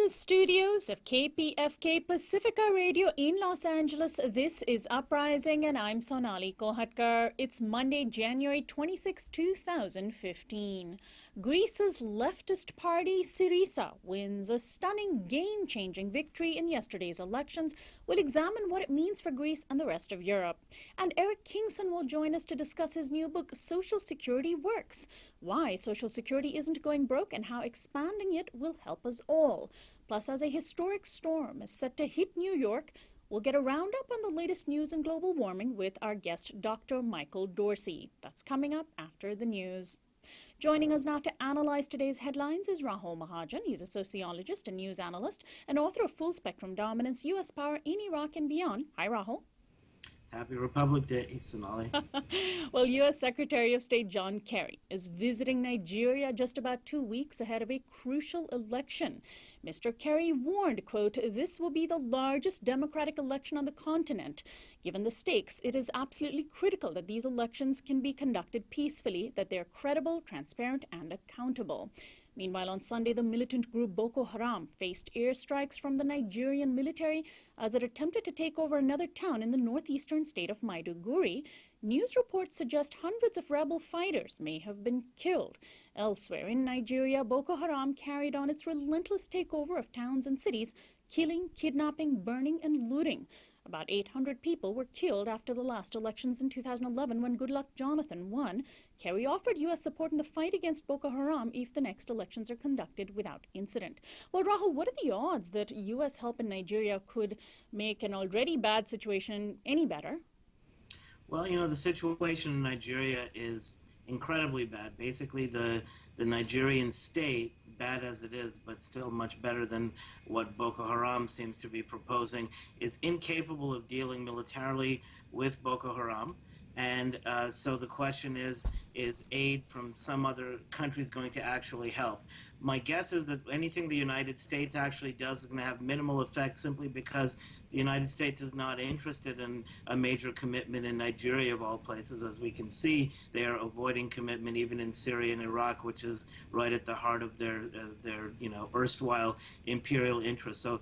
the studios of KPFK Pacifica Radio in Los Angeles, this is Uprising, and I'm Sonali Kohatkar. It's Monday, January 26, 2015. Greece's leftist party, Syriza, wins a stunning, game-changing victory in yesterday's elections. We'll examine what it means for Greece and the rest of Europe. And Eric Kingson will join us to discuss his new book, Social Security Works, why Social Security isn't going broke and how expanding it will help us all. Plus, as a historic storm is set to hit New York, we'll get a roundup on the latest news in global warming with our guest, Dr. Michael Dorsey. That's coming up after the news. Joining us now to analyze today's headlines is Rahul Mahajan. He's a sociologist and news analyst and author of Full Spectrum Dominance, U.S. Power in Iraq and Beyond. Hi, Rahul. Happy Republic Day, Sonali. Well, U.S. Secretary of State John Kerry is visiting Nigeria just about 2 weeks ahead of a crucial election. Mr. Kerry warned, quote, "This will be the largest democratic election on the continent. Given the stakes, it is absolutely critical that these elections can be conducted peacefully, that they're credible, transparent, and accountable." Meanwhile, on Sunday, the militant group Boko Haram faced airstrikes from the Nigerian military as it attempted to take over another town in the northeastern state of Maiduguri. News reports suggest hundreds of rebel fighters may have been killed. Elsewhere in Nigeria, Boko Haram carried on its relentless takeover of towns and cities, killing, kidnapping, burning, and looting. About 800 people were killed after the last elections in 2011 when Goodluck Jonathan won. Kerry offered U.S. support in the fight against Boko Haram if the next elections are conducted without incident. Well, Rahul, what are the odds that U.S. help in Nigeria could make an already bad situation any better? Well, the situation in Nigeria is incredibly bad. Basically, the Nigerian state, bad as it is, but still much better than what Boko Haram seems to be proposing, is incapable of dealing militarily with Boko Haram. And so the question is aid from some other countries going to actually help? My guess is that anything the United States actually does is going to have minimal effect simply because the United States is not interested in a major commitment in Nigeria, of all places. As we can see, they are avoiding commitment even in Syria and Iraq, which is right at the heart of their erstwhile imperial interests. So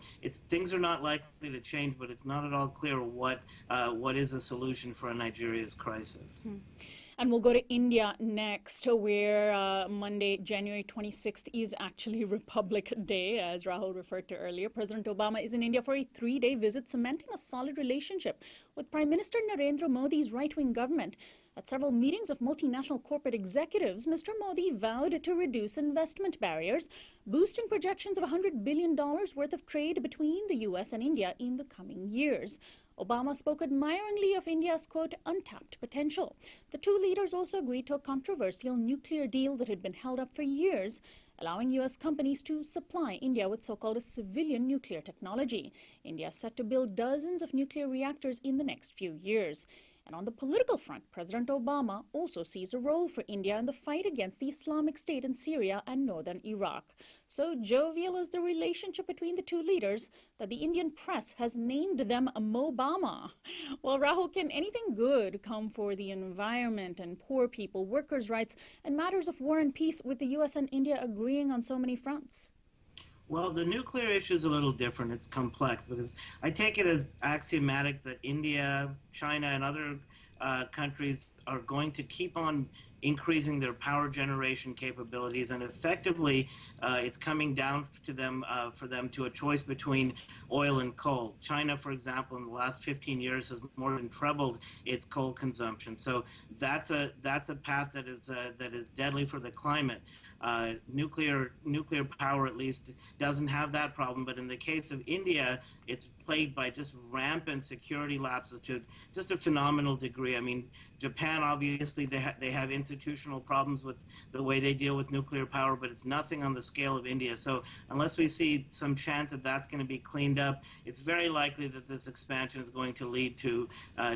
things are not likely to change, but it's not at all clear what is a solution for Nigeria's crisis. And we'll go to India next, where Monday, January 26th, is actually Republic Day, as Rahul referred to earlier. President Obama is in India for a 3-day visit, cementing a solid relationship with Prime Minister Narendra Modi's right-wing government. At several meetings of multinational corporate executives, Mr. Modi vowed to reduce investment barriers, boosting projections of $100 billion worth of trade between the U.S. and India in the coming years. Obama spoke admiringly of India's, quote, untapped potential. The two leaders also agreed to a controversial nuclear deal that had been held up for years, allowing U.S. companies to supply India with so-called civilian nuclear technology. India is set to build dozens of nuclear reactors in the next few years. And on the political front, President Obama also sees a role for India in the fight against the Islamic State in Syria and northern Iraq. So jovial is the relationship between the two leaders that the Indian press has named them Mobama. Well, Rahul, can anything good come for the environment and poor people, workers' rights, and matters of war and peace with the U.S. and India agreeing on so many fronts? Well, the nuclear issue is a little different. It's complex because I take it as axiomatic that India, China, and other countries are going to keep on increasing their power generation capabilities, and effectively it's coming down to them for them to a choice between oil and coal. China, for example, in the last 15 years has more than trebled its coal consumption. So that's a path that is deadly for the climate. Nuclear power at least doesn't have that problem, but in the case of India, it's plagued by just rampant security lapses to just a phenomenal degree. I mean, Japan, obviously, they have institutional problems with the way they deal with nuclear power, but it's nothing on the scale of India. So unless we see some chance that that's going to be cleaned up, it's very likely that this expansion is going to lead to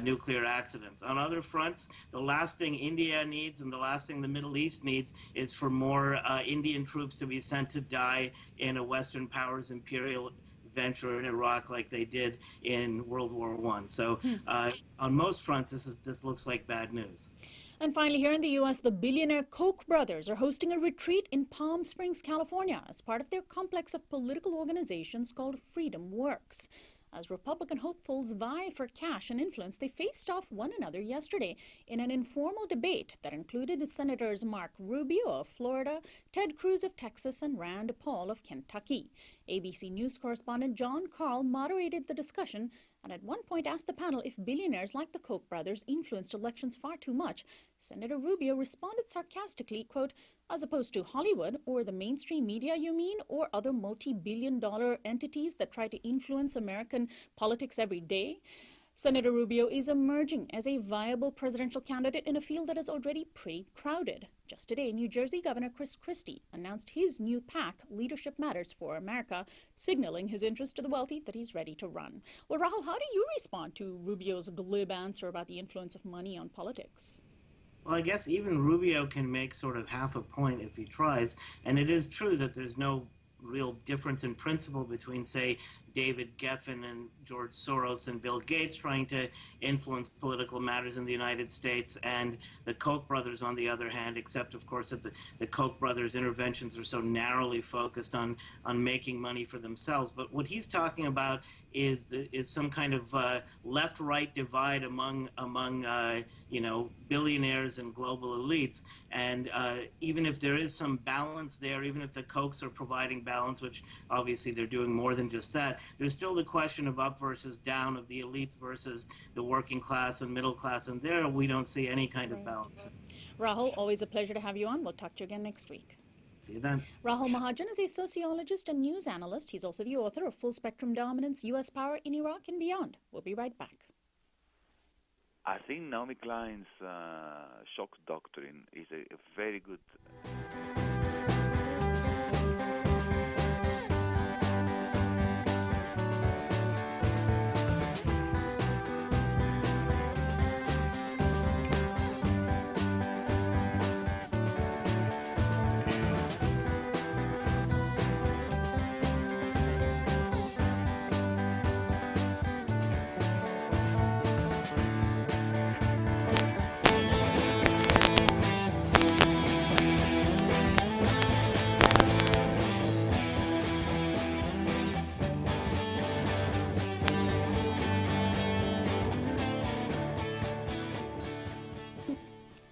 nuclear accidents. On other fronts, the last thing India needs and the last thing the Middle East needs is for more Indian troops to be sent to die in a Western powers imperial venture in Iraq like they did in World War I. So on most fronts, this looks like bad news. And finally, here in the U.S., the billionaire Koch brothers are hosting a retreat in Palm Springs, California, as part of their complex of political organizations called Freedom Works. As Republican hopefuls vie for cash and influence, they faced off one another yesterday in an informal debate that included Senators Mark Rubio of Florida, Ted Cruz of Texas, and Rand Paul of Kentucky. ABC News correspondent John Carl moderated the discussion and at one point asked the panel if billionaires like the Koch brothers influenced elections far too much. Senator Rubio responded sarcastically, quote, "As opposed to Hollywood or the mainstream media, you mean, or other multi-billion-dollar entities that try to influence American politics every day?" Senator Rubio is emerging as a viable presidential candidate in a field that is already pretty crowded. Just today, New Jersey Governor Chris Christie announced his new PAC, Leadership Matters for America, signaling his interest to the wealthy that he's ready to run. Well, Rahul, how do you respond to Rubio's glib answer about the influence of money on politics? Well, I guess even Rubio can make sort of half a point if he tries. And it is true that there's no real difference in principle between, say, David Geffen and George Soros and Bill Gates trying to influence political matters in the United States, and the Koch brothers, on the other hand, except, of course, that the Koch brothers' interventions are so narrowly focused on making money for themselves. But what he's talking about is some kind of left-right divide among billionaires and global elites. And even if there is some balance there, even if the Kochs are providing balance, which obviously they're doing more than just that, there's still the question of up versus down, of the elites versus the working class and middle class, and there we don't see any kind of balance. Rahul, always a pleasure to have you on. We'll talk to you again next week. See you then. Rahul Mahajan is a sociologist and news analyst. He's also the author of Full Spectrum Dominance, U.S. Power in Iraq and Beyond. We'll be right back. I think Naomi Klein's shock doctrine is a very good...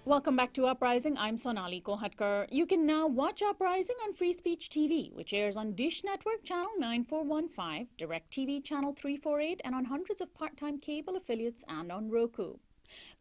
Welcome back to Uprising. I'm Sonali Kohatkar. You can now watch Uprising on Free Speech TV, which airs on Dish Network Channel 9415, DirecTV Channel 348, and on hundreds of part-time cable affiliates and on Roku.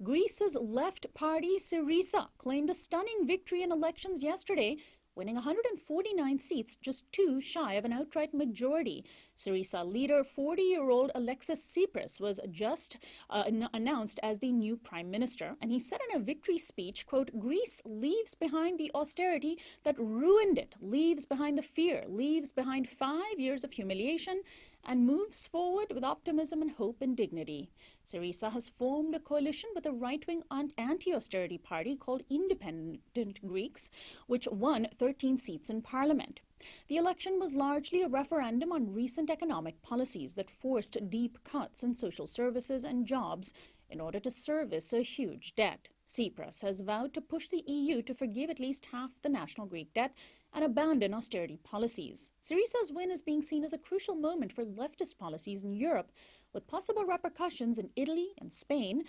Greece's left party, Syriza, claimed a stunning victory in elections yesterday, winning 149 seats, just 2 shy of an outright majority. Syriza leader, 40-year-old Alexis Tsipras, was just announced as the new prime minister. And he said in a victory speech, quote, "Greece leaves behind the austerity that ruined it, leaves behind the fear, leaves behind 5 years of humiliation, and moves forward with optimism and hope and dignity." Syriza has formed a coalition with a right-wing anti-austerity party called Independent Greeks, which won 13 seats in parliament. The election was largely a referendum on recent economic policies that forced deep cuts in social services and jobs in order to service a huge debt. Tsipras has vowed to push the EU to forgive at least half the national Greek debt and abandon austerity policies. Syriza's win is being seen as a crucial moment for leftist policies in Europe, with possible repercussions in Italy and Spain,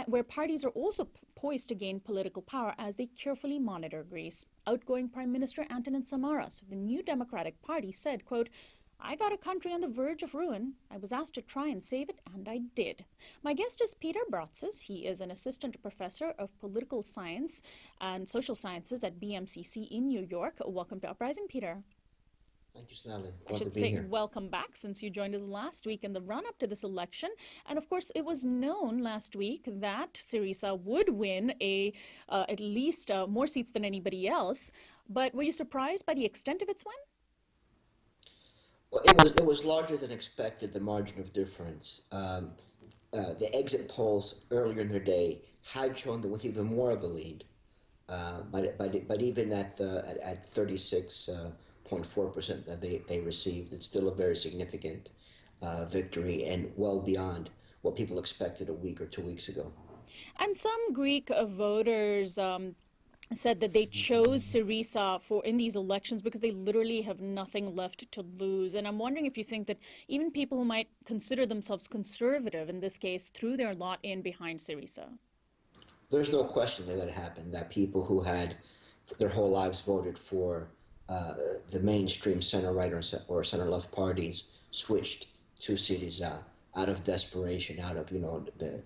where parties are also poised to gain political power as they carefully monitor Greece. Outgoing Prime Minister Antonin Samaras of the New Democratic Party said, quote, "I got a country on the verge of ruin. I was asked to try and save it, and I did." My guest is Peter Bratsis. He is an assistant professor of political science and social sciences at BMCC in New York. Welcome to Uprising, Peter. Thank you, Sonali. I should say welcome back, since you joined us last week in the run-up to this election. And of course, it was known last week that Syriza would win at least more seats than anybody else. But were you surprised by the extent of its win? Well, it was larger than expected, the margin of difference. The exit polls earlier in the day had shown them with even more of a lead, but even at 36.4% that they received, it's still a very significant victory and well beyond what people expected a week or 2 weeks ago. And some Greek voters said that they chose Syriza for in these elections because they literally have nothing left to lose. And I'm wondering if you think that even people who might consider themselves conservative in this case threw their lot in behind Syriza. There's no question that it happened, that people who had their whole lives voted for uh, the mainstream center-right or center-left parties switched to Syriza out of desperation, out of the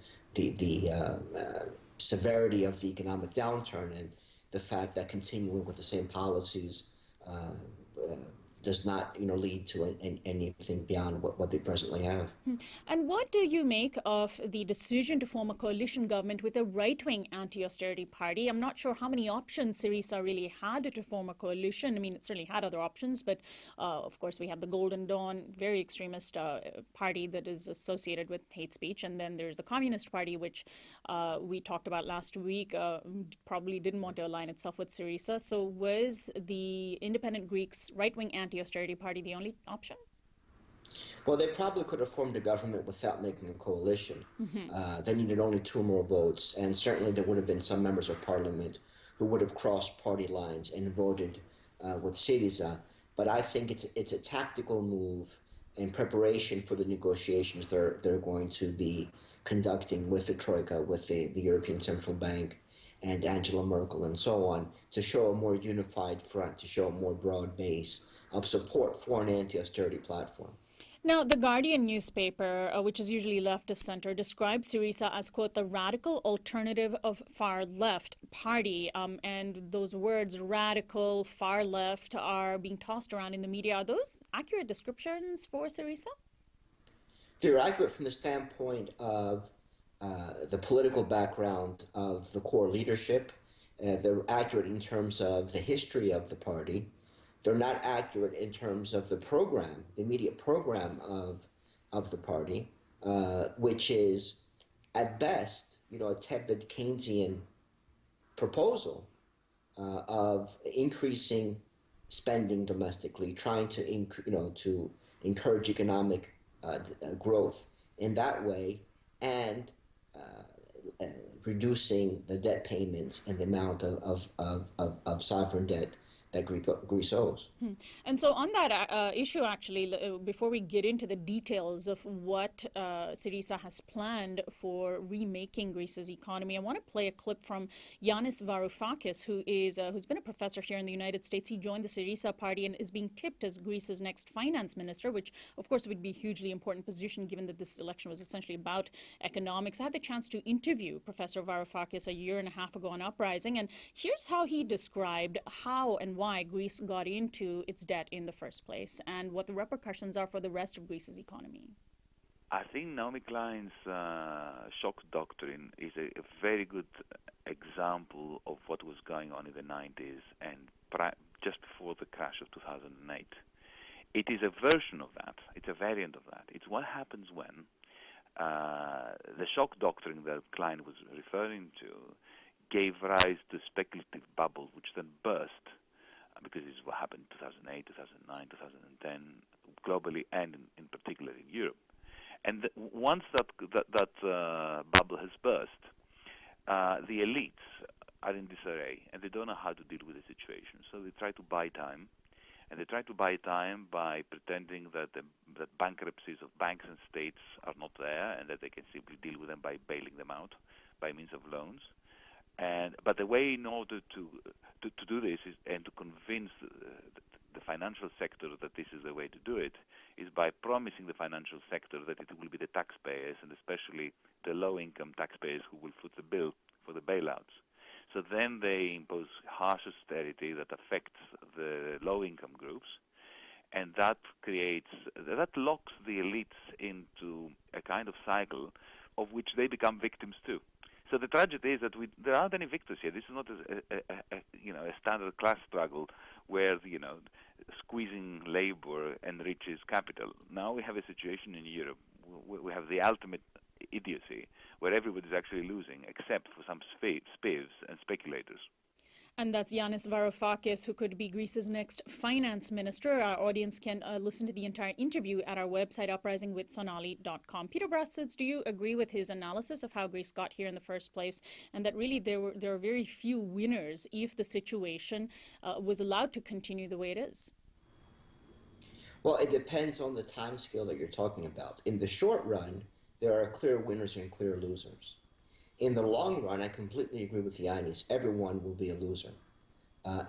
severity of the economic downturn and the fact that continuing with the same policies uh, uh, does not lead to anything beyond what they presently have. And what do you make of the decision to form a coalition government with a right-wing anti-austerity party? I'm not sure how many options Syriza really had to form a coalition. I mean, it certainly had other options, but of course we have the Golden Dawn, very extremist party that is associated with hate speech. And then there's the Communist Party, which we talked about last week, probably didn't want to align itself with Syriza. So was the Independent Greeks right-wing anti-austerity party the only option? Well, they probably could have formed a government without making a coalition. They needed only two more votes, and certainly there would have been some members of parliament who would have crossed party lines and voted with Syriza. But I think it's a tactical move in preparation for the negotiations they're going to be conducting with the Troika, with the European Central Bank, and Angela Merkel, and so on, to show a more unified front, to show a more broad base of support for an anti-austerity platform. Now, the Guardian newspaper, which is usually left of center, describes Syriza as, quote, the radical alternative of far left party. And those words, radical, far left, are being tossed around in the media. Are those accurate descriptions for Syriza? They're accurate from the standpoint of the political background of the core leadership. They're accurate in terms of the history of the party. They're not accurate in terms of the program, the immediate program of the party, which is at best, a tepid Keynesian proposal of increasing spending domestically, trying to to encourage economic growth in that way, and reducing the debt payments and the amount of sovereign debt that Greece owes. And so on that issue, actually, before we get into the details of what Syriza has planned for remaking Greece's economy, I want to play a clip from Yanis Varoufakis, who's been a professor here in the United States. He joined the Syriza party and is being tipped as Greece's next finance minister, which, of course, would be a hugely important position given that this election was essentially about economics. I had the chance to interview Professor Varoufakis a year and a half ago on Uprising, and here's how he described how and why Greece got into its debt in the first place and what the repercussions are for the rest of Greece's economy. I think Naomi Klein's shock doctrine is a very good example of what was going on in the 90s and just before the crash of 2008. It is a version of that. It's a variant of that. It's what happens when the shock doctrine that Klein was referring to gave rise to speculative bubble, which then burst, because this is what happened in 2008, 2009, 2010, globally and in particular in Europe. And once that bubble has burst, the elites are in disarray and they don't know how to deal with the situation. So they try to buy time, and they try to buy time by pretending that that bankruptcies of banks and states are not there and that they can simply deal with them by bailing them out by means of loans. But the way in order to do this is, and to convince the financial sector that this is the way to do it, is by promising the financial sector that it will be the taxpayers, and especially the low-income taxpayers, who will foot the bill for the bailouts. So then they impose harsh austerity that affects the low-income groups, and that locks the elites into a kind of cycle of which they become victims too. So the tragedy is that there aren't any victors here. This is not a standard class struggle where squeezing labor enriches capital. Now we have a situation in Europe. We have the ultimate idiocy where everybody's actually losing, except for some spivs and speculators. And that's Yanis Varoufakis, who could be Greece's next finance minister. Our audience can listen to the entire interview at our website, uprisingwithsonali.com. Peter Bratsis, do you agree with his analysis of how Greece got here in the first place, and that really there are very few winners if the situation was allowed to continue the way it is? Well, it depends on the time scale that you're talking about. In the short run, there are clear winners and clear losers. In the long run, I completely agree with Yanis. Everyone will be a loser.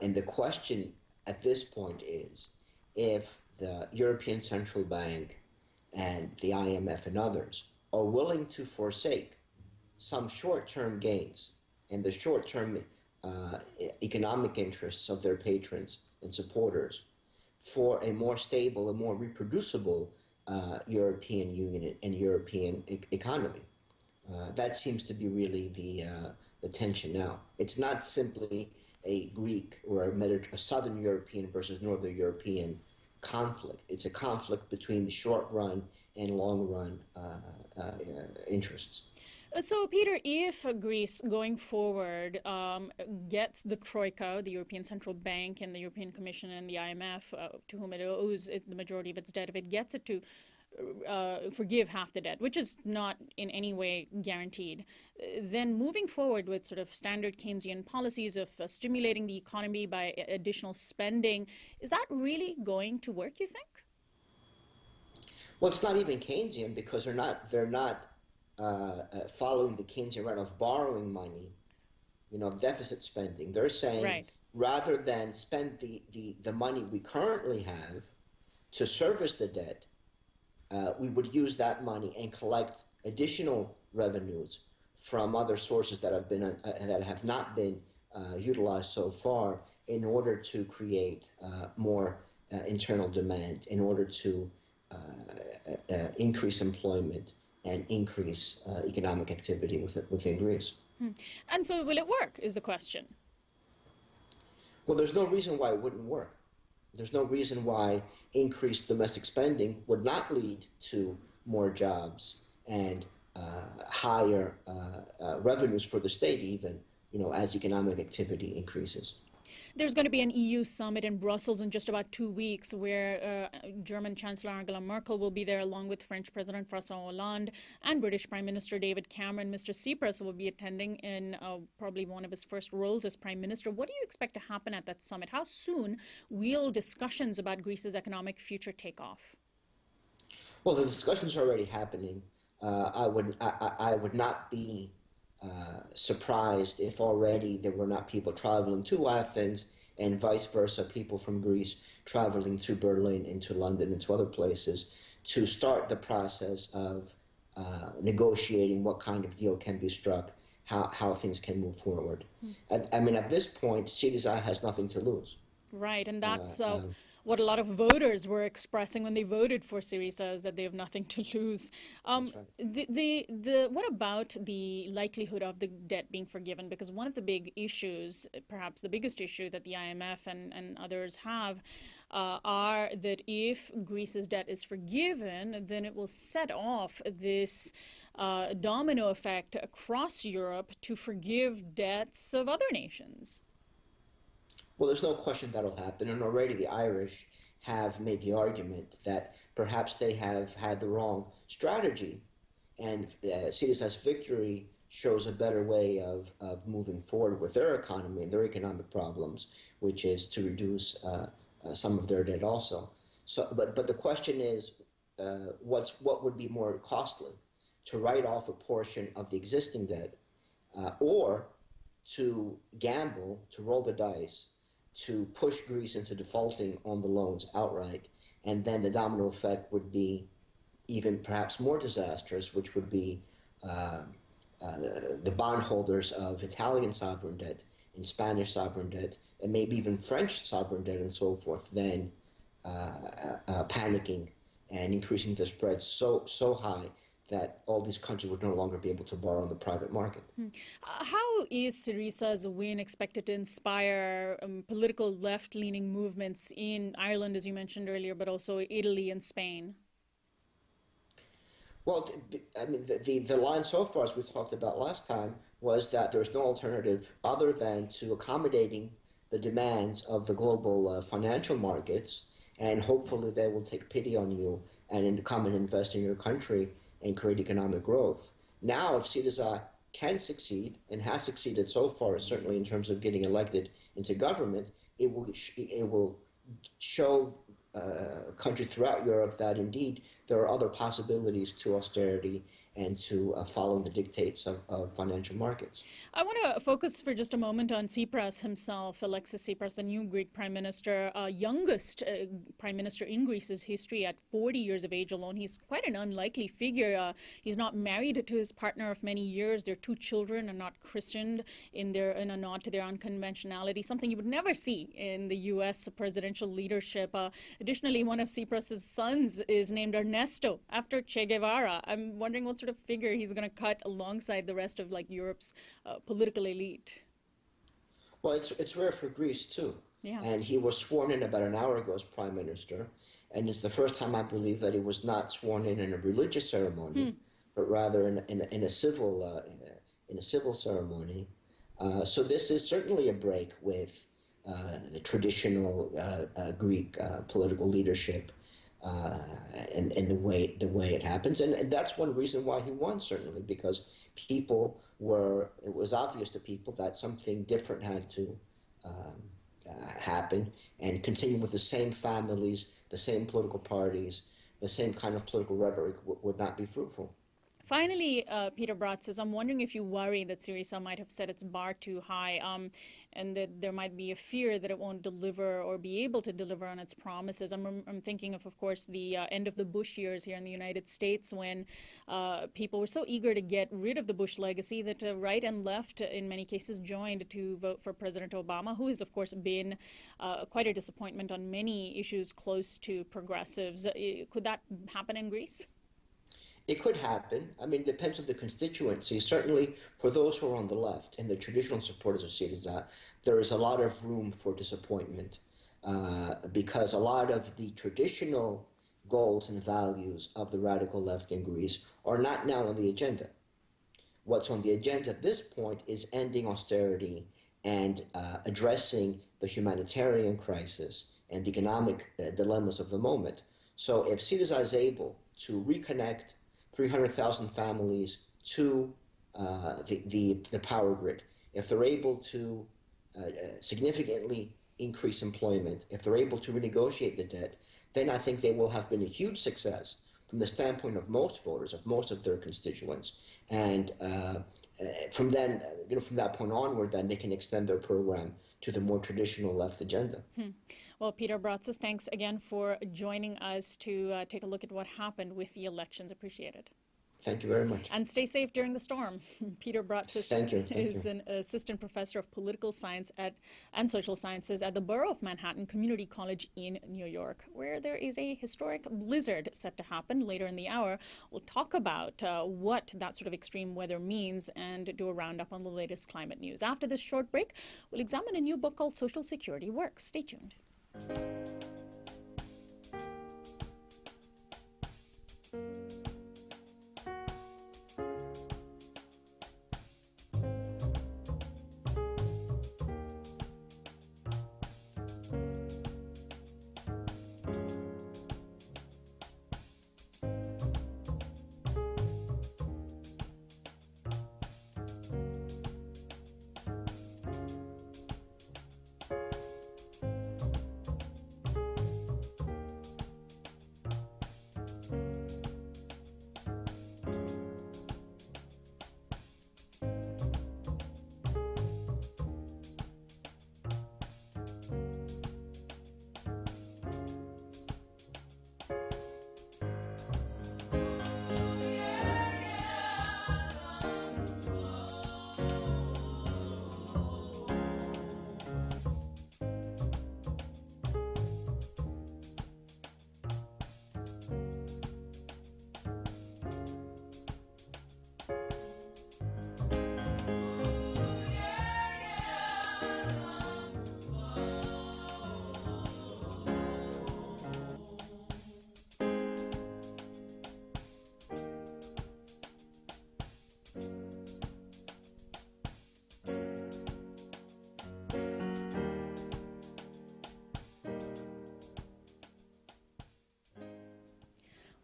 And the question at this point is if the European Central Bank and the IMF and others are willing to forsake some short-term gains and the short-term economic interests of their patrons and supporters for a more stable and more reproducible European Union and European economy. That seems to be really the tension now. It's not simply a Greek or a Southern European versus Northern European conflict. It's a conflict between the short run and long run interests. So, Peter, if Greece going forward gets the Troika, the European Central Bank and the European Commission and the IMF, to whom it owes the majority of its debt, if it gets it to forgive half the debt, which is not in any way guaranteed, then moving forward with sort of standard Keynesian policies of stimulating the economy by additional spending, is that really going to work, you think? Well, it's not even Keynesian because they're not following the Keynesian route of borrowing money, deficit spending. They're saying right. Rather than spend the money we currently have to service the debt, we would use that money and collect additional revenues from other sources that have not been utilized so far in order to create more internal demand, in order to increase employment and increase economic activity within Greece. And so will it work, is the question. Well, there's no reason why it wouldn't work. There's no reason why increased domestic spending would not lead to more jobs and higher revenues for the state, even, as economic activity increases. There's going to be an EU summit in Brussels in just about 2 weeks where German Chancellor Angela Merkel will be there along with French President François Hollande and British Prime Minister David Cameron. Mr. Tsipras will be attending in probably one of his first roles as Prime Minister. What do you expect to happen at that summit? How soon will discussions about Greece's economic future take off? Well, the discussions are already happening. I would not be surprised if already there were not people traveling to Athens and vice versa, people from Greece traveling to Berlin and to London and to other places to start the process of negotiating what kind of deal can be struck, how things can move forward. I mean, at this point, Syriza has nothing to lose. Right, and that's what a lot of voters were expressing when they voted for Syriza, is that they have nothing to lose. That's right. What about the likelihood of the debt being forgiven? Because one of the big issues, perhaps the biggest issue that the IMF and others have, are that if Greece's debt is forgiven, then it will set off this domino effect across Europe to forgive debts of other nations. Well, there's no question that'll happen, and already the Irish have made the argument that perhaps they have had the wrong strategy, and Syriza's victory shows a better way of moving forward with their economy and their economic problems, which is to reduce some of their debt also. So, but the question is, what would be more costly, to write off a portion of the existing debt, or to gamble, to roll the dice, to push Greece into defaulting on the loans outright, and then the domino effect would be even perhaps more disastrous, which would be the bondholders of Italian sovereign debt and Spanish sovereign debt, and maybe even French sovereign debt and so forth, then panicking and increasing the spreads so high that all these countries would no longer be able to borrow on the private market. How is Syriza's win expected to inspire political left-leaning movements in Ireland, as you mentioned earlier, but also Italy and Spain? Well, I mean, the line so far, as we talked about last time, was that there's no alternative other than to accommodating the demands of the global financial markets, and hopefully they will take pity on you and come and invest in your country and create economic growth. Now, if Syriza can succeed and has succeeded so far, certainly in terms of getting elected into government, it will show countries throughout Europe that indeed there are other possibilities to austerity and to following the dictates of financial markets. I want to focus for just a moment on Tsipras himself, Alexis Tsipras, the new Greek prime minister, youngest prime minister in Greece's history at 40 years of age alone. He's quite an unlikely figure. He's not married to his partner of many years. Their two children are not christened in a nod to their unconventionality, something you would never see in the U.S. presidential leadership. Additionally, one of Tsipras' sons is named Ernesto after Che Guevara. I'm wondering what sort of figure he's going to cut alongside the rest of Europe's political elite. Well, it's rare for Greece too. Yeah. And he was sworn in about an hour ago as prime minister, and it's the first time I believe that he was not sworn in a religious ceremony, but rather in a civil ceremony. So this is certainly a break with the traditional Greek political leadership and the way it happens, and that's one reason why he won, certainly, because it was obvious to people that something different had to happen, and continue with the same families, the same political parties, the same kind of political rhetoric would not be fruitful. Finally, Peter Bratsis, I'm wondering if you worry that Syriza might have set its bar too high, and that there might be a fear that it won't deliver or be able to deliver on its promises. I'm thinking of course, the end of the Bush years here in the United States, when people were so eager to get rid of the Bush legacy that right and left, in many cases, joined to vote for President Obama, who has, of course, been quite a disappointment on many issues close to progressives. Could that happen in Greece? It could happen. I mean, it depends on the constituency. Certainly, for those who are on the left and the traditional supporters of Syriza, there is a lot of room for disappointment because a lot of the traditional goals and values of the radical left in Greece are not now on the agenda. What's on the agenda at this point is ending austerity and addressing the humanitarian crisis and the economic dilemmas of the moment. So if Syriza is able to reconnect 300,000 families to the power grid, if they're able to significantly increase employment, if they're able to renegotiate the debt, then I think they will have been a huge success from the standpoint of most voters, of most of their constituents. And from that point onward, then they can extend their program to the more traditional left agenda. Well, Peter Bratsis, thanks again for joining us to take a look at what happened with the elections. Appreciate it. Thank you very much. And stay safe during the storm. Peter Bratsis is an assistant professor of political science and social sciences at the Borough of Manhattan Community College in New York, where there is a historic blizzard set to happen later in the hour. We'll talk about what that sort of extreme weather means and do a roundup on the latest climate news. After this short break, we'll examine a new book called Social Security Works. Stay tuned.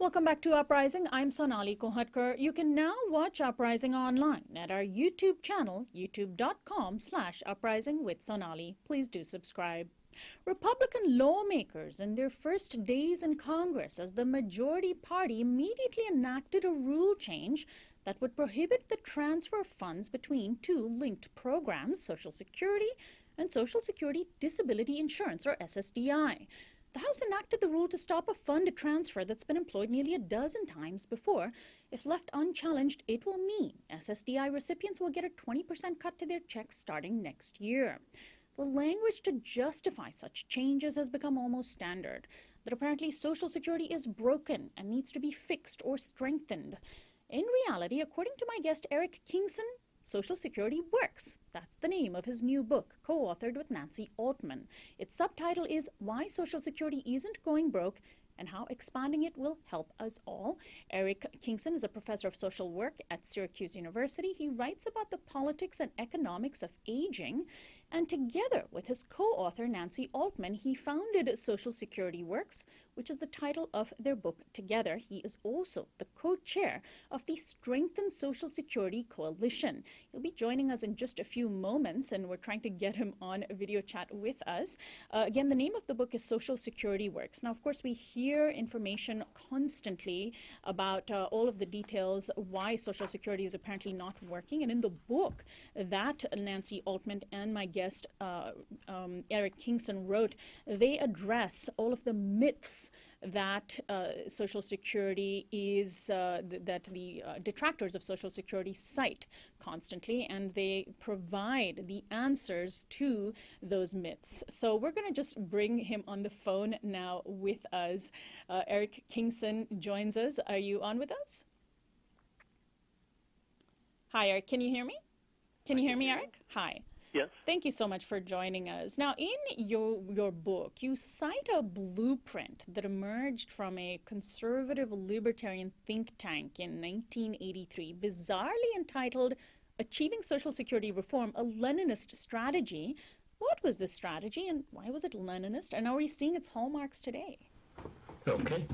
Welcome back to Uprising. I'm Sonali Kohatkar. You can now watch Uprising online at our YouTube channel, youtube.com/uprising with Sonali. Please do subscribe. Republican lawmakers in their first days in Congress as the majority party immediately enacted a rule change that would prohibit the transfer of funds between two linked programs, Social Security and Social Security Disability Insurance, or SSDI. The House enacted the rule to stop a fund transfer that's been employed nearly a dozen times before. If left unchallenged, it will mean SSDI recipients will get a 20% cut to their checks starting next year. The language to justify such changes has become almost standard, that apparently Social Security is broken and needs to be fixed or strengthened. In reality, according to my guest Eric Kingson, Social Security works. That's the name of his new book, co-authored with Nancy Altman. Its subtitle is Why Social Security Isn't Going Broke and How Expanding It Will Help Us All. Eric Kingson is a professor of social work at Syracuse University. He writes about the politics and economics of aging, and together with his co-author Nancy Altman, he founded Social Security Works, which is the title of their book together. He is also the co-chair of the Strengthen Social Security Coalition. He'll be joining us in just a few moments, and we're trying to get him on a video chat with us. Again, the name of the book is Social Security Works. Now, of course, we hear information constantly about all of the details why Social Security is apparently not working. And in the book that Nancy Altman and my guest Eric Kingson wrote, they address all of the myths that Social Security is, that the detractors of Social Security cite constantly, and they provide the answers to those myths. So we're going to just bring him on the phone now with us. Eric Kingson joins us. Are you on with us? Hi, Eric. Can you hear me? Can you hear me, Eric? Hi. Yes. Thank you so much for joining us. Now, in your book, you cite a blueprint that emerged from a conservative libertarian think tank in 1983, bizarrely entitled Achieving Social Security Reform, a Leninist Strategy. What was this strategy, and why was it Leninist, and are we seeing its hallmarks today? Okay.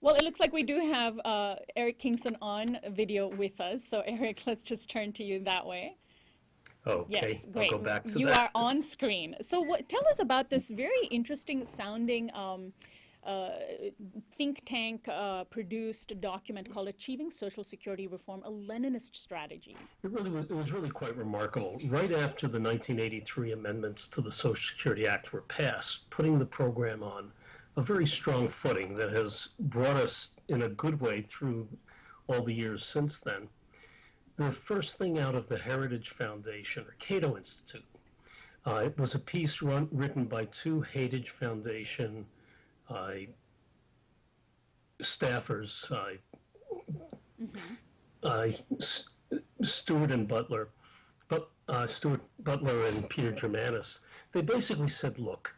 Well, it looks like we do have Eric Kingson on video with us. So, Eric, let's just turn to you that way. Okay. Yes, great. I'll go back to you that. are on screen. So tell us about this very interesting sounding think tank produced document called Achieving Social Security Reform, a Leninist Strategy. It was really quite remarkable. Right after the 1983 amendments to the Social Security Act were passed, putting the program on a very strong footing that has brought us in a good way through all the years since then. The first thing out of the Heritage Foundation, or Cato Institute, it was a piece written by two Heritage Foundation staffers, Stuart Butler and Peter Germanis. They basically said, look,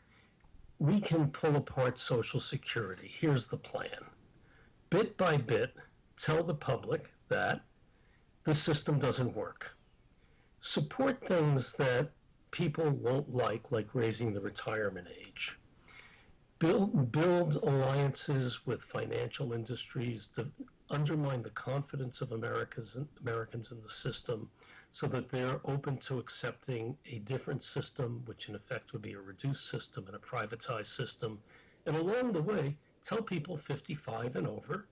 we can pull apart Social Security. Here's the plan. Bit by bit, tell the public that the system doesn't work. Support things that people won't like raising the retirement age. Build alliances with financial industries to undermine the confidence of Americans in the system so that they're open to accepting a different system, which in effect would be a reduced system and a privatized system. And along the way, tell people 55 and over,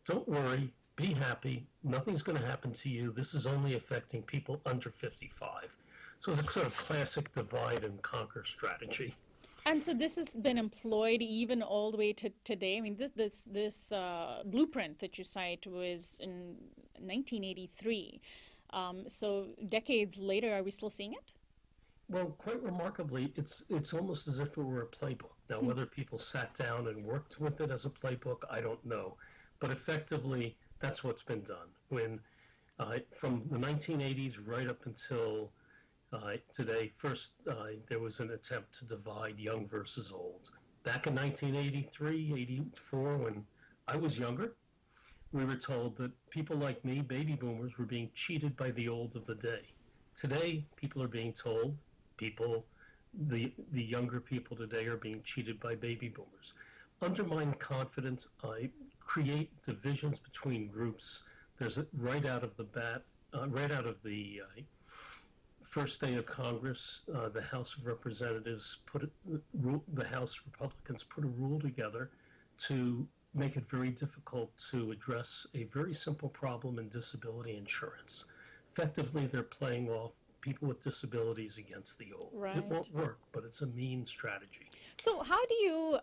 don't worry, be happy, nothing's going to happen to you. This is only affecting people under 55. So it's a sort of classic divide and conquer strategy. And so this has been employed even all the way to today. I mean, this blueprint that you cite was in 1983. So decades later, are we still seeing it? Well, quite remarkably, it's almost as if it were a playbook. Now, whether people sat down and worked with it as a playbook, I don't know. But effectively, that's what's been done. When from the 1980s right up until today, first there was an attempt to divide young versus old. Back in 1983, 84, when I was younger, we were told that people like me, baby boomers, were being cheated by the old of the day. Today, people are being told, the younger people today are being cheated by baby boomers. undermine confidence, create divisions between groups. There's right out of the bat, right out of the first day of Congress, the House of Representatives the House Republicans put a rule together to make it very difficult to address a very simple problem in disability insurance. Effectively, they're playing off people with disabilities against the old. Right. It won't work, but it's a mean strategy. So how do you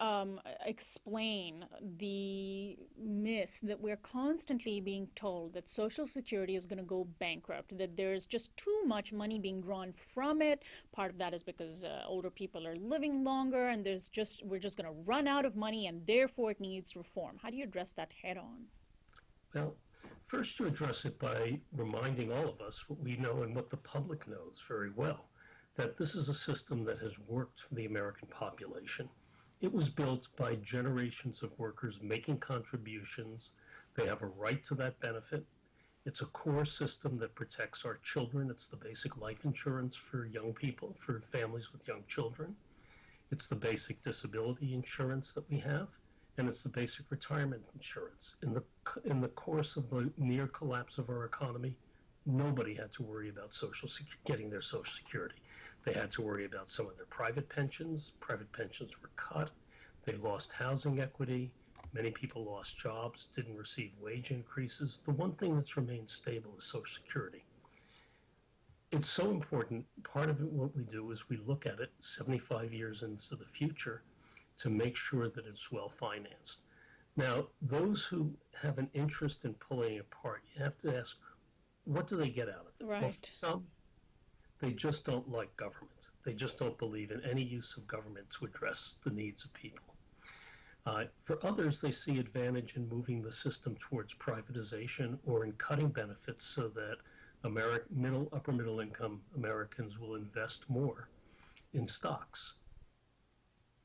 explain the myth that we're constantly being told that Social Security is going to go bankrupt, that there's just too much money being drawn from it? Part of that is because older people are living longer, and we're just going to run out of money, and therefore it needs reform. How do you address that head on? Well, first you address it by reminding all of us what we know and what the public knows very well, that this is a system that has worked for the American population. It was built by generations of workers making contributions. They have a right to that benefit. It's a core system that protects our children. It's the basic life insurance for young people, for families with young children. It's the basic disability insurance that we have, and it's the basic retirement insurance. In the course of the near collapse of our economy, nobody had to worry about getting their Social Security. They had to worry about some of their private pensions. Private pensions were cut. They lost housing equity. Many people lost jobs, didn't receive wage increases. The one thing that's remained stable is Social Security. It's so important. Part of it, what we do is we look at it 75 years into the future to make sure that it's well financed. Now, those who have an interest in pulling it apart, you have to ask, what do they get out of it? Right. Well, for some, they just don't like government. They just don't believe in any use of government to address the needs of people. For others, they see advantage in moving the system towards privatization or in cutting benefits so that upper middle income Americans will invest more in stocks.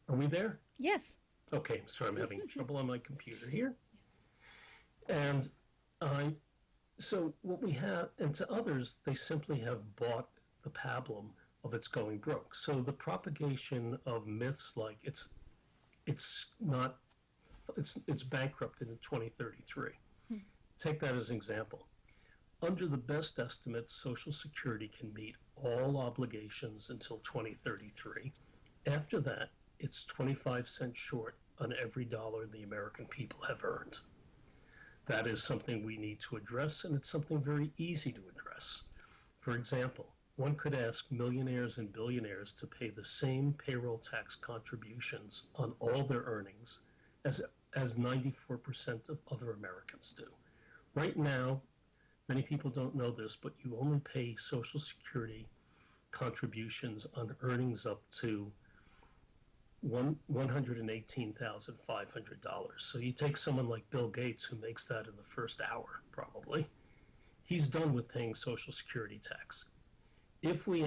Are we there? Yes. Okay, sorry, I'm having trouble on my computer here. And so what we have, and to others, they simply have bought the pablum of it's going broke. So the propagation of myths like it's bankrupted in 2033. Take that as an example. Under the best estimates, Social Security can meet all obligations until 2033. After that, it's 25 cents short on every dollar the American people have earned. That is something we need to address, and it's something very easy to address. For example, one could ask millionaires and billionaires to pay the same payroll tax contributions on all their earnings as 94% of other Americans do. Right now, many people don't know this, but you only pay Social Security contributions on earnings up to $118,500. So you take someone like Bill Gates, who makes that in the first hour, probably. He's done with paying Social Security tax. If we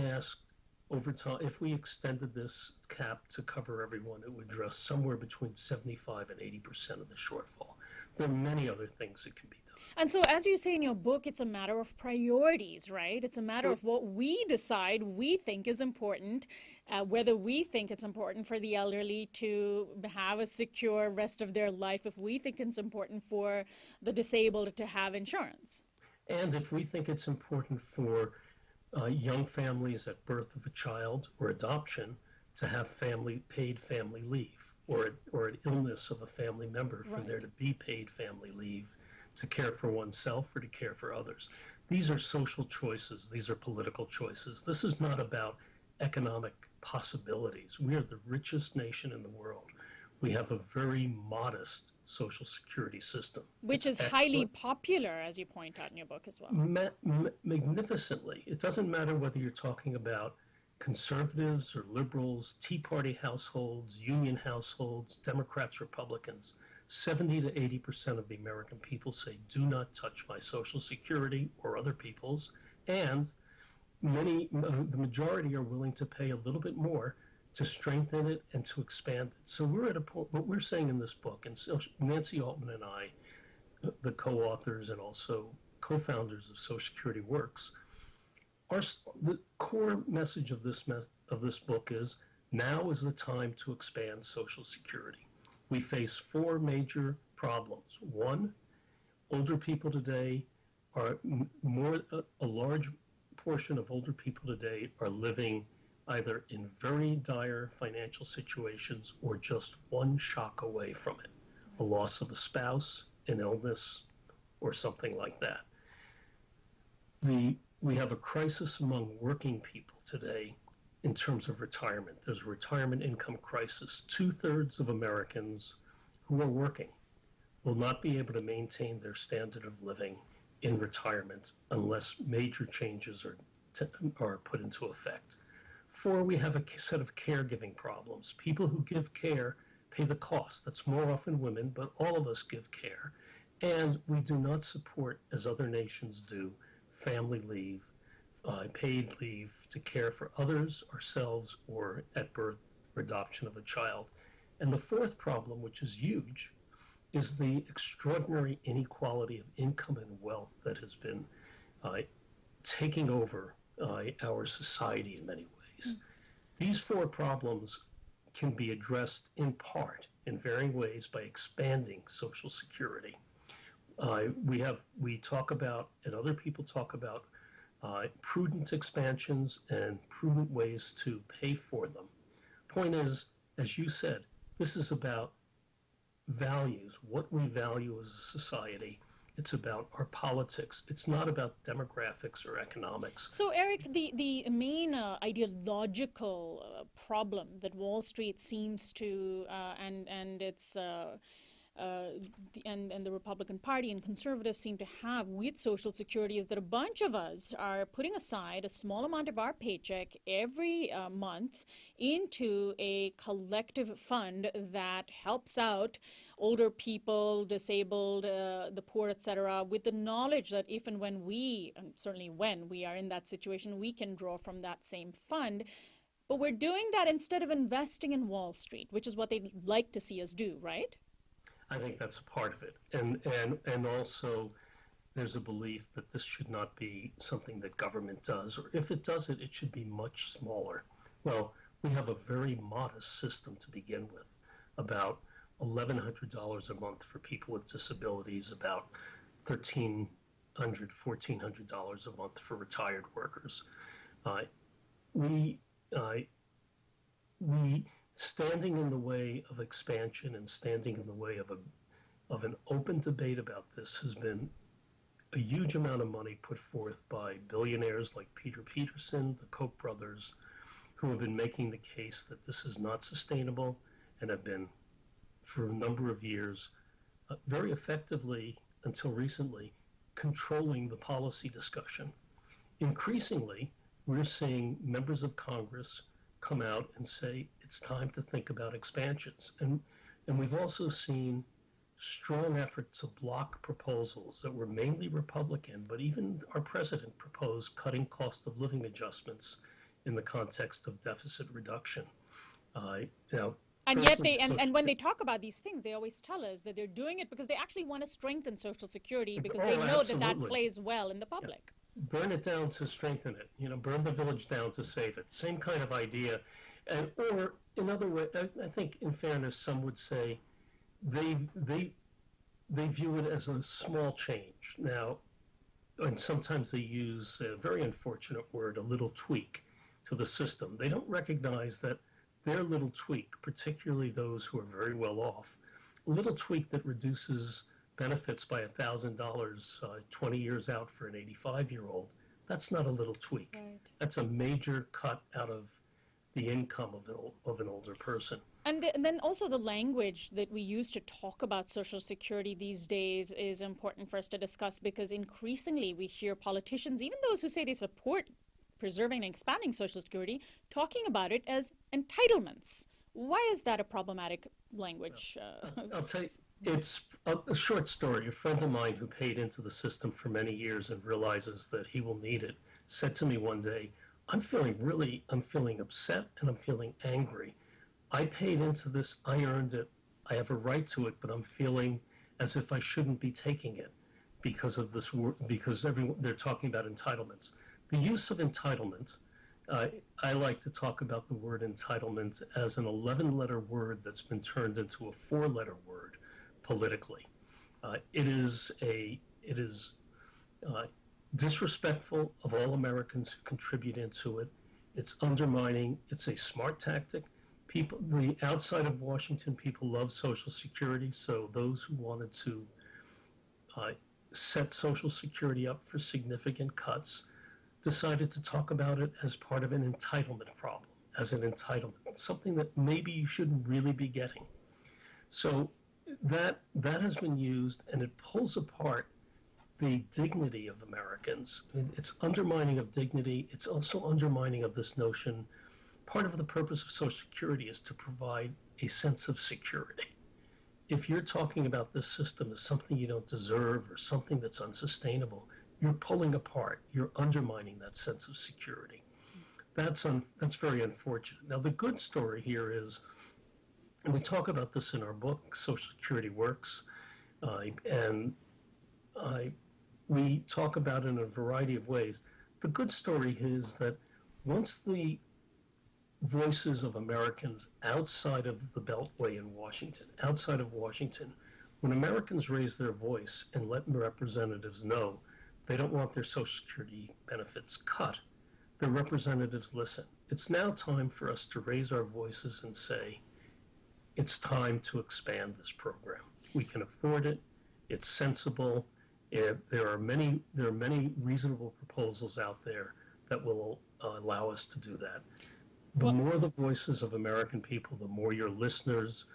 extended this cap to cover everyone, it would address somewhere between 75 and 80% of the shortfall. There are many other things that can be done. And so, as you say in your book, it's a matter of priorities, right? It's a matter of what we decide we think is important, whether we think it's important for the elderly to have a secure rest of their life, if we think it's important for the disabled to have insurance. And if we think it's important for young families at birth of a child or adoption to have paid family leave, or an illness of a family member, for there to be paid family leave to care for oneself or to care for others. These are social choices. These are political choices. This is not about economic possibilities. We are the richest nation in the world. We have a very modest Social Security system. Which is highly popular, as you point out in your book as well. Magnificently. It doesn't matter whether you're talking about conservatives or liberals, Tea Party households, union households, Democrats, Republicans. 70 to 80% of the American people say, do not touch my Social Security or other people's, and the majority are willing to pay a little bit more to strengthen it and to expand it. So we're at a point, what we're saying in this book, and Nancy Altman and I, the co-authors and also co-founders of Social Security Works, the core message of this book is, now is the time to expand Social Security. we face four major problems. One, older people today are a large portion of older people today are living either in very dire financial situations or just one shock away from it, a loss of a spouse, an illness, or something like that. We have a crisis among working people today in terms of retirement. There's a retirement income crisis. 2/3 of Americans who are working will not be able to maintain their standard of living in retirement unless major changes are put into effect. Four, we have a set of caregiving problems. People who give care pay the cost. That's more often women, but all of us give care. And we do not support, as other nations do, family leave, paid leave to care for others, ourselves, or at birth or adoption of a child. And the fourth problem, which is huge, is the extraordinary inequality of income and wealth that has been taking over our society in many ways. These four problems can be addressed in part, in varying ways, by expanding Social Security. We talk about, and other people talk about, prudent expansions and prudent ways to pay for them. Point is, as you said, this is about values, what we value as a society. It's about our politics. It's not about demographics or economics. So, Eric, the main ideological problem that Wall Street seems to, and its and the Republican Party and conservatives seem to have with Social Security is that a bunch of us are putting aside a small amount of our paycheck every month into a collective fund that helps out older people, disabled, the poor, etc., with the knowledge that if and when we, and certainly when we are in that situation, we can draw from that same fund. But we're doing that instead of investing in Wall Street, which is what they'd like to see us do, right? I think that's a part of it. And also there's a belief that this should not be something that government does, or if it does it, it should be much smaller. Well, we have a very modest system to begin with, about $1,100 a month for people with disabilities, about $1,300, $1,400 a month for retired workers. We standing in the way of expansion and standing in the way of an open debate about this has been a huge amount of money put forth by billionaires like Peter Peterson, the Koch brothers, who have been making the case that this is not sustainable and have been, for a number of years, very effectively, until recently, controlling the policy discussion. Increasingly, we're seeing members of Congress come out and say it's time to think about expansions. And we've also seen strong effort to block proposals that were mainly Republican, but even our president proposed cutting cost of living adjustments in the context of deficit reduction. And yet and when they talk about these things, they always tell us that they're doing it because they actually want to strengthen Social Security because they know that plays well in the public. Yeah. Burn it down to strengthen it. Burn the village down to save it. Same kind of idea. Or another way, I think in fairness, some would say they view it as a small change. Now, and sometimes they use a very unfortunate word, a little tweak to the system. They don't recognize that their little tweak, particularly those who are very well off, a little tweak that reduces benefits by $1,000 20 years out for an 85-year-old, that's not a little tweak. Right. That's a major cut out of the income of an older person. And then also the language that we use to talk about Social Security these days is important for us to discuss because increasingly we hear politicians, even those who say they support preserving and expanding Social Security, talking about it as entitlements. Why is that a problematic language? I'll tell you, it's a short story. A friend of mine who paid into the system for many years and realizes that he will need it said to me one day, I'm feeling upset and I'm feeling angry. I paid into this, I earned it, I have a right to it, but I'm feeling as if I shouldn't be taking it because of this, because they're talking about entitlements. The use of entitlement I like to talk about the word entitlement as an 11-letter word that's been turned into a 4-letter word politically. It is disrespectful of all Americans who contribute into it. It's undermining. It's a smart tactic. People, the outside of Washington, people love Social Security. So those who wanted to uh, set Social Security up for significant cuts decided to talk about it as part of an entitlement problem, as an entitlement, something that maybe you shouldn't really be getting. So that has been used, and it pulls apart the dignity of Americans. It's undermining of dignity. It's also undermining of this notion. Part of the purpose of Social Security is to provide a sense of security. If you're talking about this system as something you don't deserve or something that's unsustainable, you're pulling apart, you're undermining that sense of security. That's very unfortunate. Now, the good story here is, and we talk about this in our book, Social Security Works, and we talk about it in a variety of ways. The good story is that once the voices of Americans outside of the Beltway in Washington, outside of Washington, when Americans raise their voice and let representatives know they don't want their Social Security benefits cut, their representatives listen. It's now time for us to raise our voices and say, it's time to expand this program. We can afford it. It's sensible. There are many reasonable proposals out there that will allow us to do that. The more the voices of American people, the more your listeners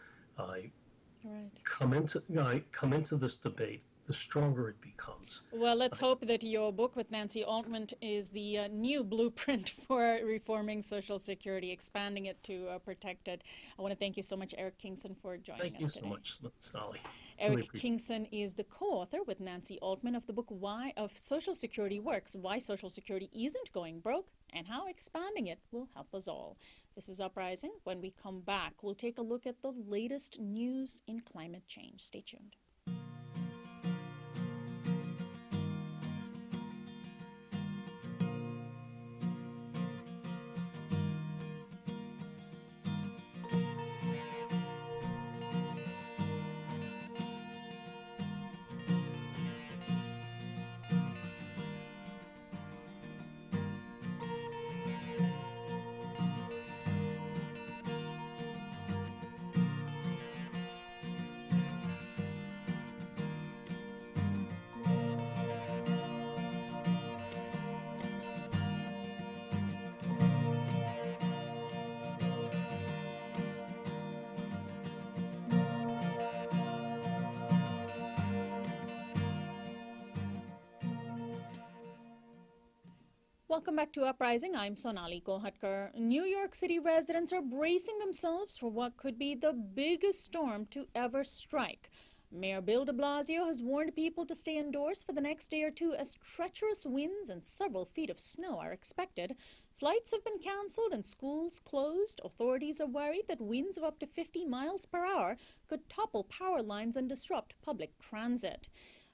come into this debate, the stronger it becomes. Well, let's hope that your book with Nancy Altman is the new blueprint for reforming Social Security, expanding it to protect it. I want to thank you so much, Eric Kingson, for joining us today. Thank you so much, Sonali. Eric Kingson is the co-author with Nancy Altman of the book Why Social Security Works, Why Social Security Isn't Going Broke, and How Expanding It Will Help Us All. This is Uprising. When we come back, we'll take a look at the latest news in climate change. Stay tuned. Welcome back to Uprising. I'm Sonali Kolhatkar. New York City residents are bracing themselves for what could be the biggest storm to ever strike. Mayor Bill de Blasio has warned people to stay indoors for the next day or two as treacherous winds and several feet of snow are expected. Flights have been canceled and schools closed. Authorities are worried that winds of up to 50 miles per hour could topple power lines and disrupt public transit.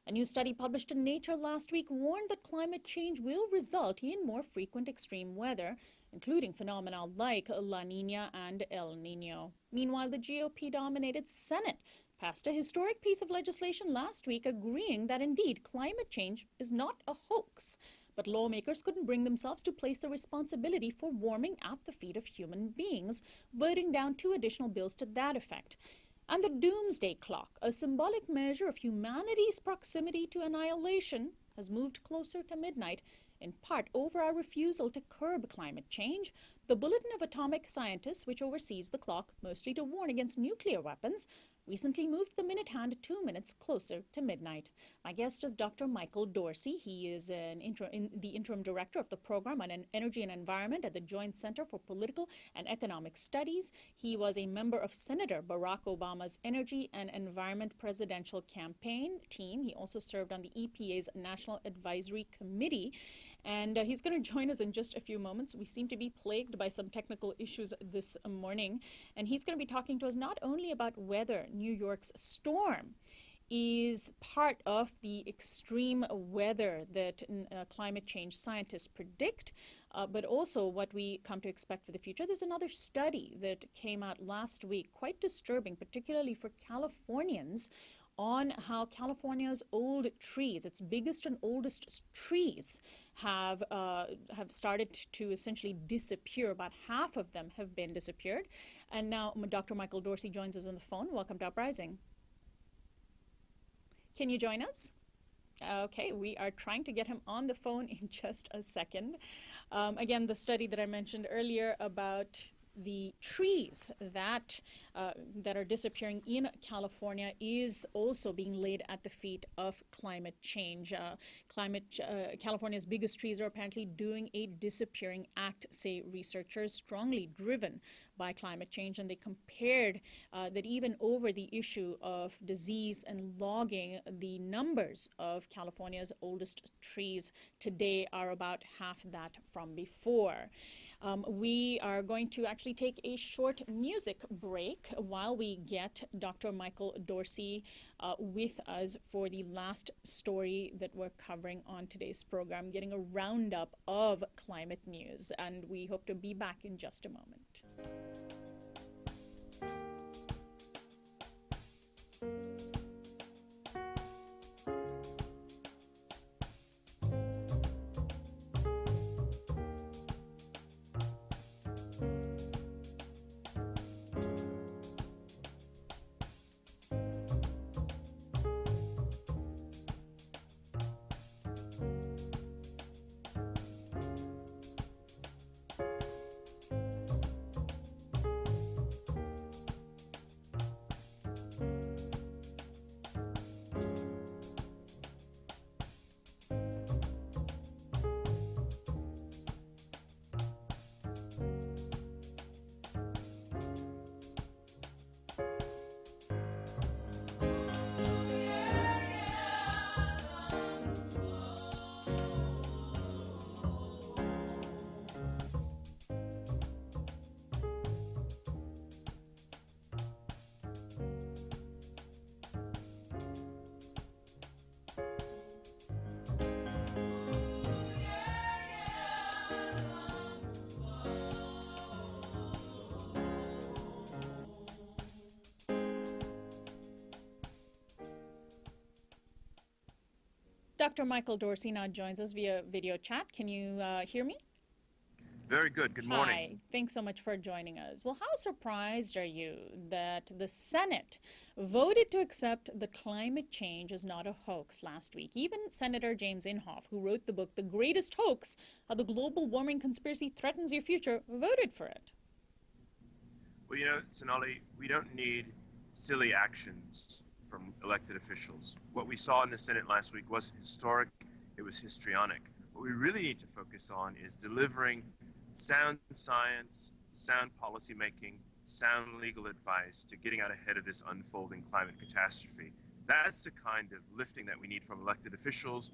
A new study published in Nature last week warned that climate change will result in more frequent extreme weather, including phenomena like La Nina and El Nino. Meanwhile, the GOP-dominated Senate passed a historic piece of legislation last week agreeing that indeed climate change is not a hoax. But lawmakers couldn't bring themselves to place the responsibility for warming at the feet of human beings, voting down 2 additional bills to that effect. And the doomsday clock, a symbolic measure of humanity's proximity to annihilation, has moved closer to midnight, in part over our refusal to curb climate change. The Bulletin of Atomic Scientists, which oversees the clock, mostly to warn against nuclear weapons, recently moved the minute hand 2 minutes closer to midnight. My guest is Dr. Michael Dorsey. He is the interim director of the program on energy and environment at the Joint Center for Political and Economic Studies. He was a member of Senator Barack Obama's Energy and Environment Presidential Campaign team. He also served on the EPA's National Advisory Committee. And he's going to join us in just a few moments. We seem to be plagued by some technical issues this morning. And he's going to be talking to us not only about whether New York's storm is part of the extreme weather that climate change scientists predict, but also what we come to expect for the future. There's another study that came out last week, quite disturbing, particularly for Californians, on how California's old trees, its biggest and oldest trees, have started to essentially disappear. About half of them have been disappeared. And now Dr. Michael Dorsey joins us on the phone. Welcome to Uprising. Can you join us? Okay, we are trying to get him on the phone in just a second. Again, the study that I mentioned earlier about the trees that are disappearing in California is also being laid at the feet of climate change. California's biggest trees are apparently doing a disappearing act, say researchers, strongly driven by climate change. And they compared that even over the issue of disease and logging, the numbers of California's oldest trees today are about half that from before. We are going to actually take a short music break while we get Dr. Michael Dorsey with us for the last story that we're covering on today's program, getting a roundup of climate news. And we hope to be back in just a moment. Dr. Michael Dorsey now joins us via video chat. Can you hear me? Very good. Good morning. Hi. Thanks so much for joining us. Well, how surprised are you that the Senate voted to accept that climate change is not a hoax last week? Even Senator James Inhofe, who wrote the book The Greatest Hoax, How the Global Warming Conspiracy Threatens Your Future, voted for it. Well, you know, Sonali, we don't need silly actions from elected officials. What we saw in the Senate last week wasn't historic, it was histrionic. What we really need to focus on is delivering sound science, sound policymaking, sound legal advice to getting out ahead of this unfolding climate catastrophe. That's the kind of lifting that we need from elected officials,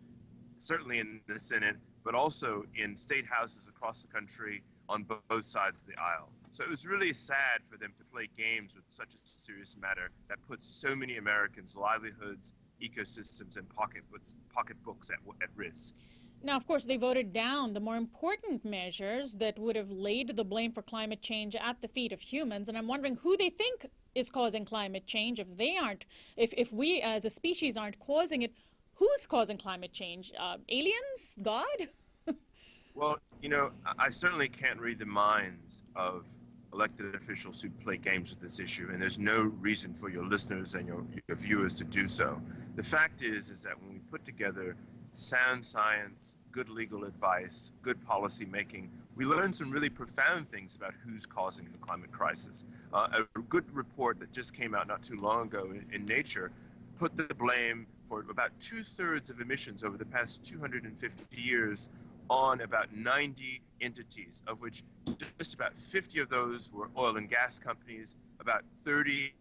certainly in the Senate, but also in state houses across the country on both sides of the aisle. So it was really sad for them to play games with such a serious matter that puts so many Americans' livelihoods, ecosystems, and pocketbooks at risk. Now, of course, they voted down the more important measures that would have laid the blame for climate change at the feet of humans. And I'm wondering who they think is causing climate change. If they aren't, if we as a species aren't causing it, who's causing climate change? Aliens? God? Well, you know, I certainly can't read the minds of elected officials who play games with this issue, and there's no reason for your listeners and your viewers to do so. The fact is that when we put together sound science, good legal advice, good policy making, we learn some really profound things about who's causing the climate crisis. A good report that just came out not too long ago in Nature put the blame for about 2/3 of emissions over the past 250 years on about 90 entities, of which just about 50 of those were oil and gas companies, about 30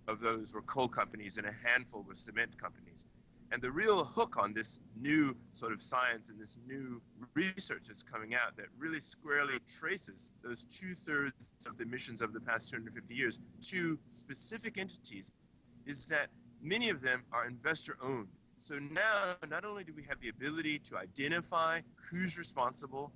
of those were coal companies, and a handful were cement companies. And the real hook on this new sort of science and this new research that's coming out that really squarely traces those 2/3 of the emissions of the past 250 years to specific entities is that many of them are investor-owned. So now, not only do we have the ability to identify who's responsible,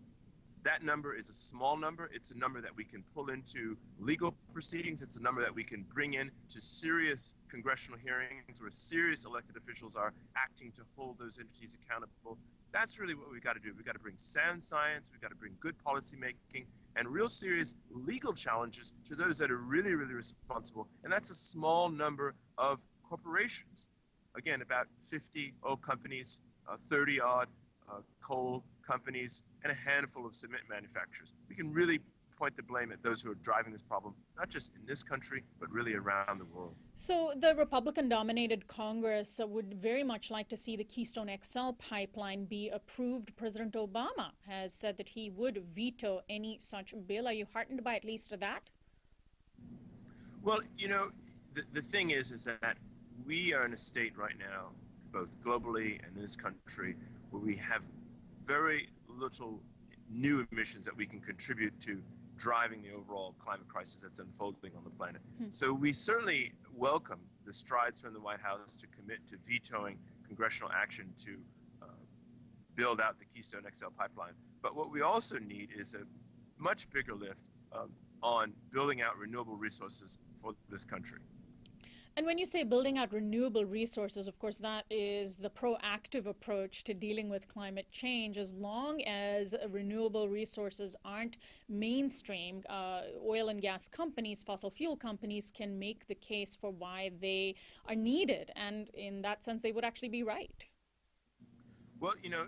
that number is a small number. It's a number that we can pull into legal proceedings. It's a number that we can bring in to serious congressional hearings where serious elected officials are acting to hold those entities accountable. That's really what we've got to do. We've got to bring sound science. We've got to bring good policy making and real serious legal challenges to those that are really, really responsible. And that's a small number of corporations. Again, about 50 oil companies, 30 odd coal companies, and a handful of cement manufacturers. We can really point the blame at those who are driving this problem, not just in this country, but really around the world. So the Republican-dominated Congress would very much like to see the Keystone XL pipeline be approved. President Obama has said that he would veto any such bill. Are you heartened by at least that? Well, you know, the thing is that we are in a state right now, both globally and in this country, where we have very little new emissions that we can contribute to driving the overall climate crisis that's unfolding on the planet. So we certainly welcome the strides from the White House to commit to vetoing congressional action to build out the Keystone XL pipeline. But what we also need is a much bigger lift on building out renewable resources for this country. And when you say building out renewable resources, of course, that is the proactive approach to dealing with climate change. As long as renewable resources aren't mainstream, oil and gas companies, fossil fuel companies can make the case for why they are needed. And in that sense, they would actually be right. Well, you know,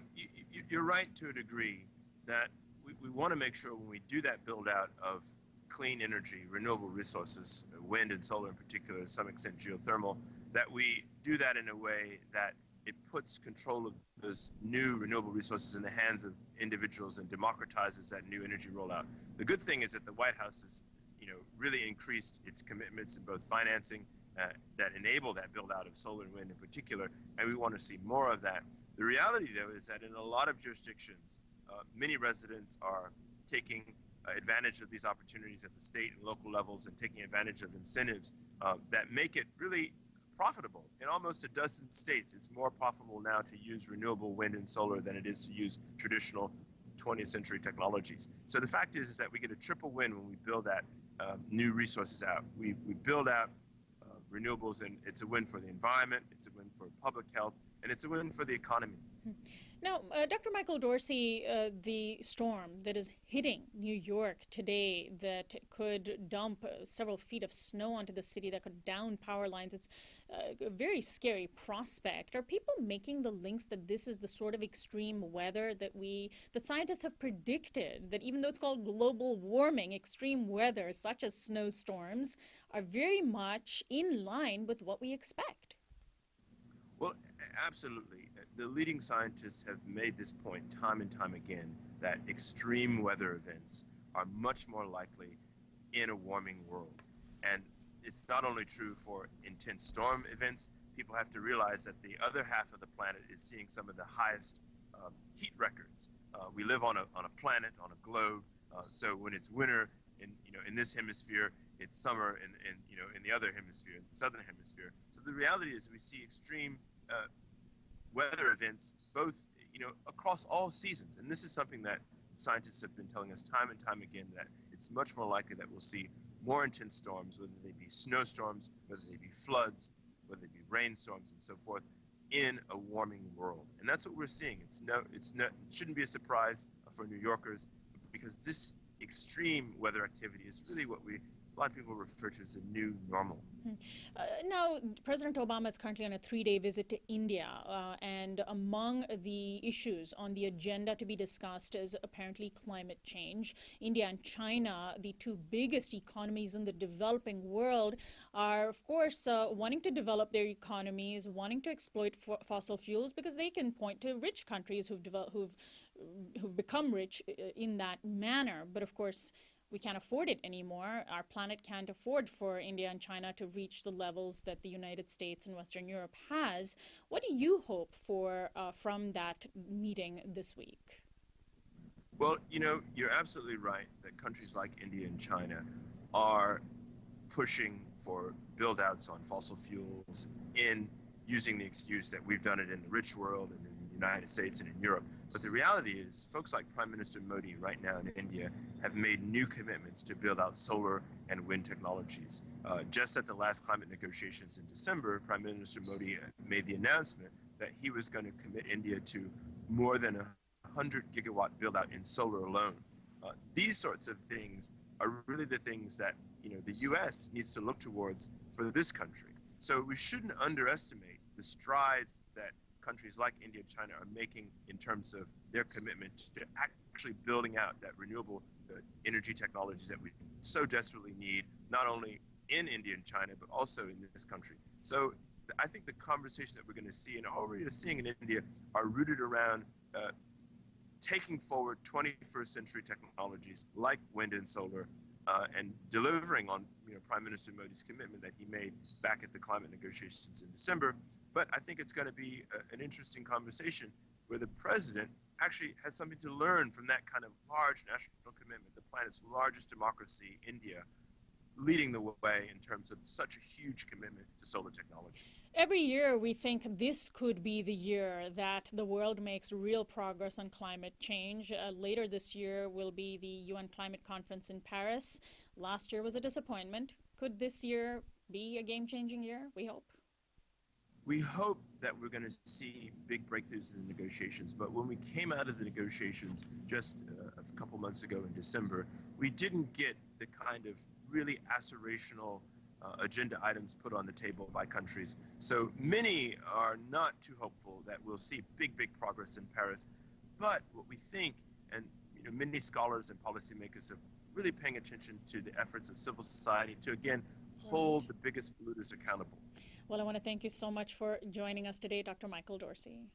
you're right to a degree that we want to make sure when we do that build out of clean energy, renewable resources, wind and solar in particular, to some extent geothermal, that we do that in a way that it puts control of those new renewable resources in the hands of individuals and democratizes that new energy rollout. The good thing is that the White House has, you know, really increased its commitments in both financing that enable that build out of solar and wind in particular, and we want to see more of that. The reality, though, is that in a lot of jurisdictions, many residents are taking advantage of these opportunities at the state and local levels and taking advantage of incentives that make it really profitable. In almost a dozen states, it's more profitable now to use renewable wind and solar than it is to use traditional 20th century technologies. So the fact is that we get a triple win when we build that new resources out. We build out renewables, and it's a win for the environment, it's a win for public health, and it's a win for the economy. Now, Dr. Michael Dorsey, the storm that is hitting New York today that could dump several feet of snow onto the city, that could down power lines, it's a very scary prospect. Are people making the links that this is the sort of extreme weather that scientists have predicted, that even though it's called global warming, extreme weather such as snowstorms are very much in line with what we expect? Well, absolutely. The leading scientists have made this point time and time again, that extreme weather events are much more likely in a warming world. And it's not only true for intense storm events. People have to realize that the other half of the planet is seeing some of the highest heat records. We live on a planet, on a globe. So when it's winter in this hemisphere, it's summer in the other hemisphere, in the southern hemisphere. So the reality is we see extreme weather events both across all seasons, and this is something that scientists have been telling us time and time again, that it's much more likely that we'll see more intense storms, whether they be snowstorms, whether they be floods, whether they be rainstorms, and so forth, in a warming world. And that's what we're seeing. It shouldn't be a surprise for New Yorkers, because this extreme weather activity is really what a lot of people refer to as the new normal. Now, President Obama is currently on a 3-day visit to India, and among the issues on the agenda to be discussed is apparently climate change. India and China, the two biggest economies in the developing world, are, of course, wanting to develop their economies, wanting to exploit fossil fuels, because they can point to rich countries who've become rich in that manner. But, of course, we can't afford it anymore. Our planet can't afford for India and China to reach the levels that the United States and Western Europe has. What do you hope for from that meeting this week? Well, you're absolutely right that countries like India and China are pushing for build-outs on fossil fuels in using the excuse that we've done it in the rich world and in the United States and in Europe. But the reality is folks like Prime Minister Modi right now in India have made new commitments to build out solar and wind technologies. Just at the last climate negotiations in December, Prime Minister Modi made the announcement that he was going to commit India to more than 100 gigawatt build out in solar alone. These sorts of things are really the things that the U.S. needs to look towards for this country. So we shouldn't underestimate the strides that countries like India and China are making in terms of their commitment to actually building out that renewable energy technologies that we so desperately need, not only in India and China, but also in this country. So I think the conversation that we're going to see and already are seeing in India are rooted around taking forward 21st century technologies like wind and solar and delivering on Prime Minister Modi's commitment that he made back at the climate negotiations in December. But I think it's going to be an interesting conversation where the president actually has something to learn from that kind of large national commitment, the planet's largest democracy, India, leading the way in terms of such a huge commitment to solar technology. Every year we think this could be the year that the world makes real progress on climate change. Later this year will be the UN Climate Conference in Paris. Last year was a disappointment. Could this year be a game-changing year? We hope. We hope that we're going to see big breakthroughs in the negotiations, but when we came out of the negotiations just a couple months ago in December, we didn't get the kind of really aspirational agenda items put on the table by countries. So many are not too hopeful that we'll see big progress in Paris. But what we think, and many scholars and policymakers are really paying attention to the efforts of civil society to, again, hold the biggest polluters accountable. Well, I want to thank you so much for joining us today, Dr. Michael Dorsey.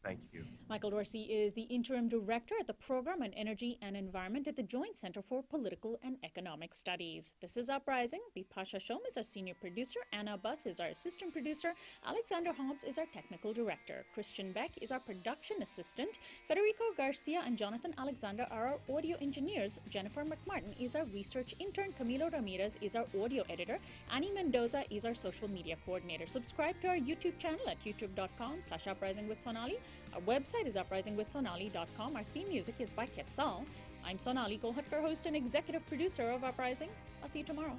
Thank you. Michael Dorsey is the Interim Director at the Program on Energy and Environment at the Joint Center for Political and Economic Studies. This is Uprising. Bipasha Shom is our Senior Producer. Anna Buss is our Assistant Producer. Alexander Hobbs is our Technical Director. Christian Beck is our Production Assistant. Federico Garcia and Jonathan Alexander are our Audio Engineers. Jennifer McMartin is our Research Intern. Camilo Ramirez is our Audio Editor. Annie Mendoza is our Social Media Coordinator. Subscribe to our YouTube channel at youtube.com/uprisingwithsonali. Our website is uprisingwithsonali.com. Our theme music is by Quetzal. I'm Sonali Golhatkar, host and executive producer of Uprising. I'll see you tomorrow.